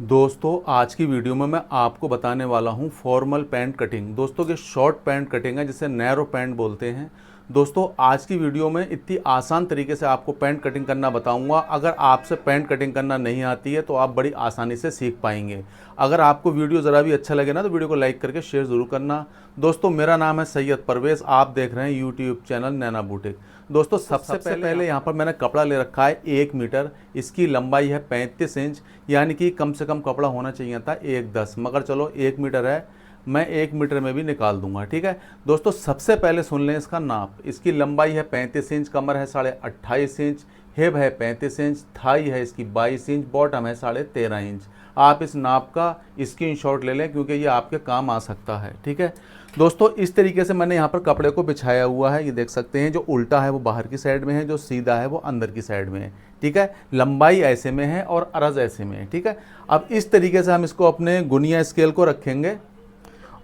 दोस्तों आज की वीडियो में मैं आपको बताने वाला हूं फॉर्मल पैंट कटिंग। दोस्तों ये शॉर्ट पैंट कटिंग है जिसे नैरो पैंट बोलते हैं। दोस्तों आज की वीडियो में इतनी आसान तरीके से आपको पैंट कटिंग करना बताऊंगा। अगर आपसे पैंट कटिंग करना नहीं आती है तो आप बड़ी आसानी से सीख पाएंगे। अगर आपको वीडियो ज़रा भी अच्छा लगे ना तो वीडियो को लाइक करके शेयर ज़रूर करना। दोस्तों मेरा नाम है सैयद परवेज़, आप देख रहे हैं यूट्यूब चैनल नैना बुटीक। दोस्तों सबसे पहले यहाँ पर मैंने कपड़ा ले रखा है 1 मीटर। इसकी लंबाई है 35 इंच, यानी कि कम से कम कपड़ा होना चाहिए था 1/10, मगर चलो 1 मीटर है, मैं 1 मीटर में भी निकाल दूंगा। ठीक है दोस्तों, सबसे पहले सुन लें इसका नाप। इसकी लंबाई है 35 इंच, कमर है 28.5 इंच, हिप है 35 इंच, थाई है इसकी 22 इंच, बॉटम है 13.5 इंच। आप इस नाप का स्क्रीनशॉट ले लें क्योंकि ये आपके काम आ सकता है। ठीक है दोस्तों, इस तरीके से मैंने यहाँ पर कपड़े को बिछाया हुआ है। ये देख सकते हैं, जो उल्टा है वो बाहर की साइड में है, जो सीधा है वो अंदर की साइड में है। ठीक है, लंबाई ऐसे में है और अरज ऐसे में है। ठीक है, अब इस तरीके से हम इसको अपने गुनिया स्केल को रखेंगे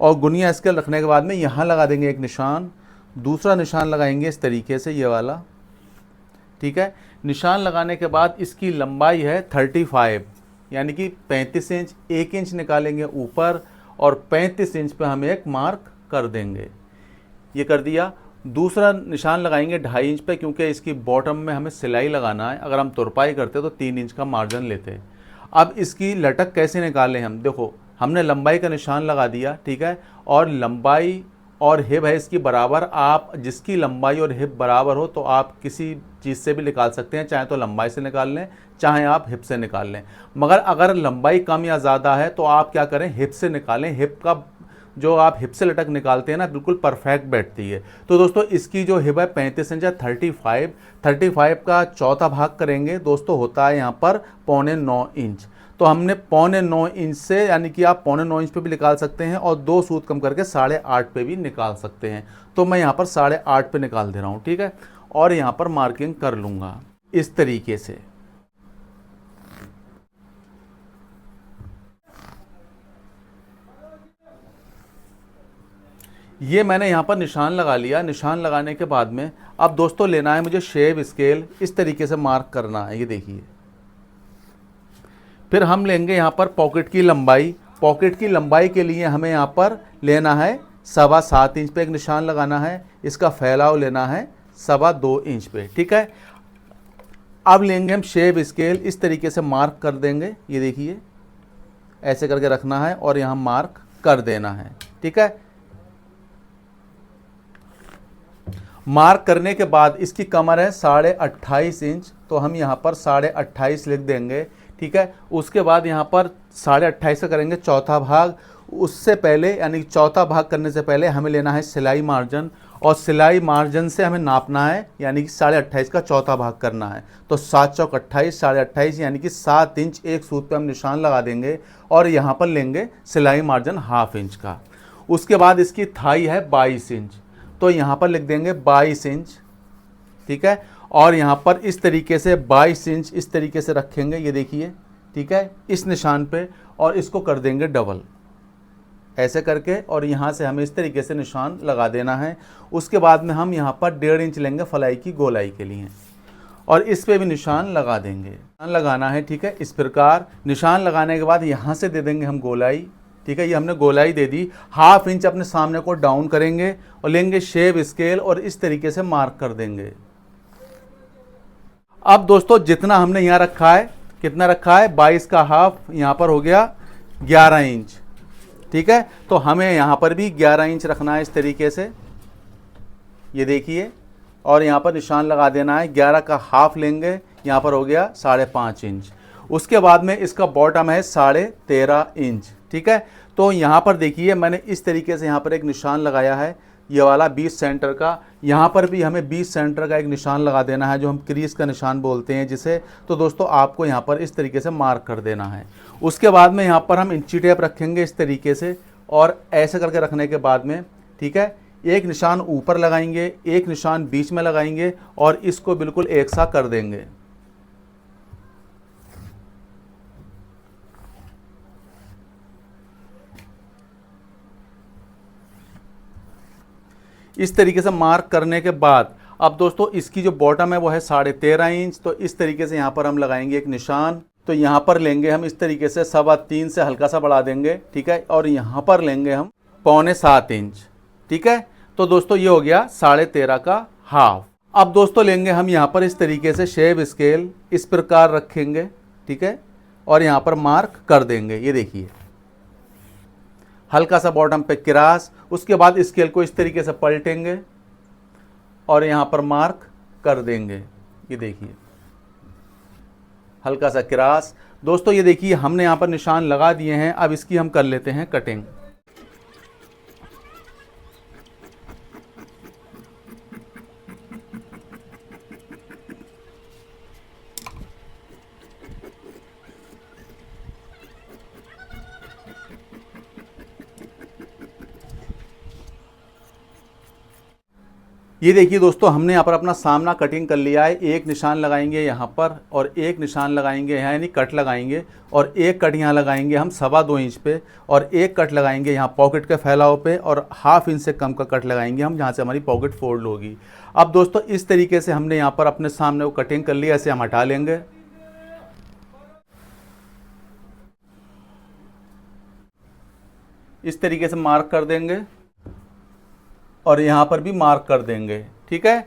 और गुनिया स्केल रखने के बाद में यहाँ लगा देंगे एक निशान, दूसरा निशान लगाएंगे इस तरीके से, ये वाला। ठीक है, निशान लगाने के बाद इसकी लंबाई है 35, यानी कि 35 इंच। 1 इंच निकालेंगे ऊपर और 35 इंच पे हम एक मार्क कर देंगे। ये कर दिया। दूसरा निशान लगाएंगे 2.5 इंच पे, क्योंकि इसकी बॉटम में हमें सिलाई लगाना है। अगर हम तुरपाई करते तो 3 इंच का मार्जिन लेते। अब इसकी लटक कैसे निकालें हम, देखो हमने लंबाई का निशान लगा दिया। ठीक है, और लंबाई और हिप है इसकी बराबर। आप जिसकी लंबाई और हिप बराबर हो तो आप किसी चीज़ से भी निकाल सकते हैं, चाहे तो लंबाई से निकाल लें, चाहे आप हिप से निकाल लें। मगर अगर लंबाई कम या ज़्यादा है तो आप क्या करें, हिप से निकालें। हिप का जो आप हिप से लटक निकालते हैं ना, बिल्कुल परफेक्ट बैठती है। तो दोस्तों इसकी जो हिप है 35 इंच है, 35 का चौथा भाग करेंगे दोस्तों, होता है यहाँ पर 8.25 इंच। तो हमने 8.25 इंच से, यानी कि आप 8.25 इंच पे भी निकाल सकते हैं और 2 सूत कम करके 8.5 पे भी निकाल सकते हैं। तो मैं यहाँ पर 8.5 पे निकाल दे रहा हूँ। ठीक है, और यहाँ पर मार्किंग कर लूँगा इस तरीके से। ये मैंने यहाँ पर निशान लगा लिया। निशान लगाने के बाद में अब दोस्तों लेना है मुझे शेप स्केल, इस तरीके से मार्क करना है। ये देखिए, फिर हम लेंगे यहाँ पर पॉकेट की लंबाई। पॉकेट की लंबाई के लिए हमें यहाँ पर लेना है 7.25 इंच पे एक निशान लगाना है। इसका फैलाव लेना है 2.25 इंच पे। ठीक है, अब लेंगे हम शेप स्केल, इस तरीके से मार्क कर देंगे। ये देखिए, ऐसे करके रखना है और यहाँ मार्क कर देना है। ठीक है, मार्क करने के बाद इसकी कमर है 28.5 इंच, तो हम यहाँ पर 28.5 लिख देंगे। ठीक है, उसके बाद यहाँ पर 28.5 का करेंगे चौथा भाग। उससे पहले, यानी चौथा भाग करने से पहले हमें लेना है सिलाई मार्जिन, और सिलाई मार्जिन से हमें नापना है, यानी कि 28.5 का चौथा भाग करना है। तो 7 चौक 28, 28.5 यानी कि 7 इंच एक सूत पे हम निशान लगा देंगे और यहाँ पर लेंगे सिलाई मार्जिन 1/2 इंच का। उसके बाद इसकी थाई है 22 इंच, तो यहाँ पर लिख देंगे 22 इंच। ठीक है, और यहाँ पर इस तरीके से 22 इंच इस तरीके से रखेंगे। ये देखिए, ठीक है, इस निशान पे, और इसको कर देंगे डबल ऐसे करके, और यहाँ से हमें इस तरीके से निशान लगा देना है। उसके बाद में हम यहाँ पर 1.5 इंच लेंगे फलाई की गोलाई के लिए और इस पे भी निशान लगा देंगे। निशान लगाना है, ठीक है, इस प्रकार निशान लगाने के बाद यहाँ से दे देंगे हम गोलाई। ठीक है, ये हमने गोलाई दे दी। 1/2 इंच अपने सामने को डाउन करेंगे और लेंगे शेप स्केल और इस तरीके से मार्क कर देंगे। अब दोस्तों जितना हमने यहाँ रखा है, कितना रखा है, 22 का हाफ, यहाँ पर हो गया 11 इंच। ठीक है, तो हमें यहाँ पर भी 11 इंच रखना है इस तरीके से। ये देखिए, और यहाँ पर निशान लगा देना है। 11 का हाफ लेंगे, यहाँ पर हो गया 5.5 इंच। उसके बाद में इसका बॉटम है 13.5 इंच। ठीक है, तो यहाँ पर देखिए मैंने इस तरीके से यहाँ पर एक निशान लगाया है, ये वाला 20 सेंटर का। यहाँ पर भी हमें 20 सेंटर का एक निशान लगा देना है, जो हम क्रीज का निशान बोलते हैं जिसे। तो दोस्तों आपको यहाँ पर इस तरीके से मार्क कर देना है। उसके बाद में यहाँ पर हम इंची टेप रखेंगे इस तरीके से, और ऐसे करके रखने के बाद में, ठीक है, एक निशान ऊपर लगाएंगे, एक निशान बीच में लगाएंगे और इसको बिल्कुल एक सा कर देंगे। इस तरीके से मार्क करने के बाद अब दोस्तों इसकी जो बॉटम है वो है 13.5 इंच। तो इस तरीके से यहाँ पर हम लगाएंगे एक निशान तो यहाँ पर लेंगे हम इस तरीके से 3.25 से हल्का सा बढ़ा देंगे, ठीक है। और यहाँ पर लेंगे हम 6.25 इंच, ठीक है। तो दोस्तों ये हो गया 13.5 का हाफ। अब दोस्तों लेंगे हम यहाँ पर इस तरीके से शेव स्केल, इस प्रकार रखेंगे, ठीक है। और यहाँ पर मार्क कर देंगे, ये देखिए हल्का सा बॉटम पे क्रॉस। उसके बाद स्केल को इस तरीके से पलटेंगे और यहाँ पर मार्क कर देंगे, ये देखिए हल्का सा क्रॉस। दोस्तों ये देखिए हमने यहाँ पर निशान लगा दिए हैं। अब इसकी हम कर लेते हैं कटिंग। ये देखिए दोस्तों हमने यहाँ पर अपना सामना कटिंग कर लिया है। एक निशान लगाएंगे यहाँ पर और एक निशान लगाएंगे यहाँ, यानी कट लगाएंगे। और एक कट यहाँ लगाएंगे हम 2.25 इंच पे और एक कट लगाएंगे यहाँ पॉकेट के फैलाव पे और 1/2 इंच से कम का कट लगाएंगे हम, जहाँ से हमारी पॉकेट फोल्ड होगी। अब दोस्तों इस तरीके से हमने यहाँ पर अपने सामने वो कटिंग कर लिया, ऐसे हम हटा लेंगे। इस तरीके से मार्क कर देंगे और यहाँ पर भी मार्क कर देंगे, ठीक है।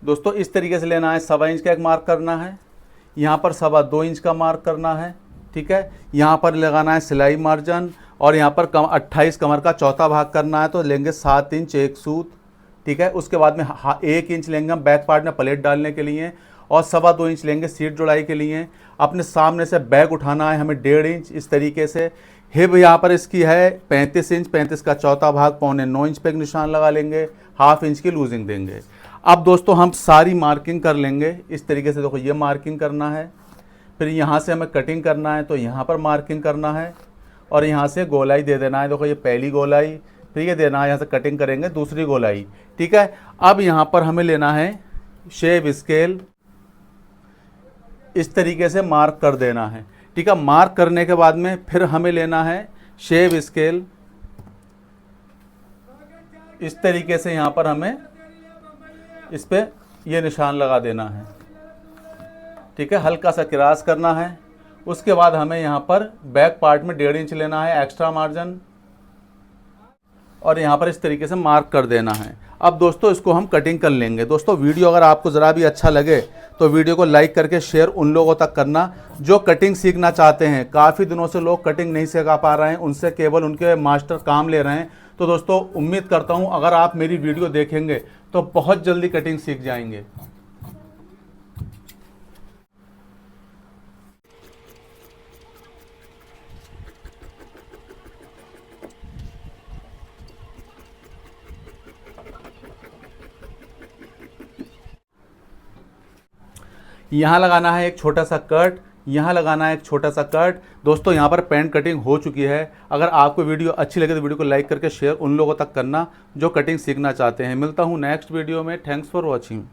दोस्तों इस तरीके से लेना है, 1.25 इंच का एक मार्क करना है, यहाँ पर 2.25 इंच का मार्क करना है, ठीक है। यहाँ पर लगाना है सिलाई मार्जिन और यहाँ पर 28 कमर का चौथा भाग करना है, तो लेंगे 7 इंच एक सूत, ठीक है। उसके बाद में 1 इंच लेंगे हम बैक पार्ट में प्लेट डालने के लिए और 2.25 इंच लेंगे सीट जुड़ाई के लिए। अपने सामने से बैक उठाना है हमें 1.5 इंच इस तरीके से। हिप यहाँ पर इसकी है 35 इंच, 35 का चौथा भाग 8.25 इंच पे एक निशान लगा लेंगे, 1/2 इंच की लूजिंग देंगे। अब दोस्तों हम सारी मार्किंग कर लेंगे इस तरीके से। देखो ये मार्किंग करना है, फिर यहाँ से हमें कटिंग करना है तो यहाँ पर मार्किंग करना है और यहाँ से गोलाई दे देना है। देखो ये पहली गोलाई, फिर ये देना है, यहाँ से कटिंग करेंगे दूसरी गोलाई, ठीक है। अब यहाँ पर हमें लेना है शेव स्केल, इस तरीके से मार्क कर देना है, ठीक है। मार्क करने के बाद में फिर हमें लेना है शेव स्केल, इस तरीके से यहाँ पर हमें इस पे ये निशान लगा देना है, ठीक है। हल्का सा क्रॉस करना है। उसके बाद हमें यहाँ पर बैक पार्ट में 1.5 इंच लेना है एक्स्ट्रा मार्जिन और यहाँ पर इस तरीके से मार्क कर देना है। अब दोस्तों इसको हम कटिंग कर लेंगे। दोस्तों वीडियो अगर आपको ज़रा भी अच्छा लगे तो वीडियो को लाइक करके शेयर उन लोगों तक करना जो कटिंग सीखना चाहते हैं। काफ़ी दिनों से लोग कटिंग नहीं सीखा पा रहे हैं, उनसे केवल उनके मास्टर काम ले रहे हैं। तो दोस्तों उम्मीद करता हूँ अगर आप मेरी वीडियो देखेंगे तो बहुत जल्दी कटिंग सीख जाएंगे। यहाँ लगाना है एक छोटा सा कट, यहाँ लगाना है एक छोटा सा कट। दोस्तों यहाँ पर पैंट कटिंग हो चुकी है। अगर आपको वीडियो अच्छी लगे तो वीडियो को लाइक करके शेयर उन लोगों तक करना जो कटिंग सीखना चाहते हैं। मिलता हूँ नेक्स्ट वीडियो में। Thanks for watching.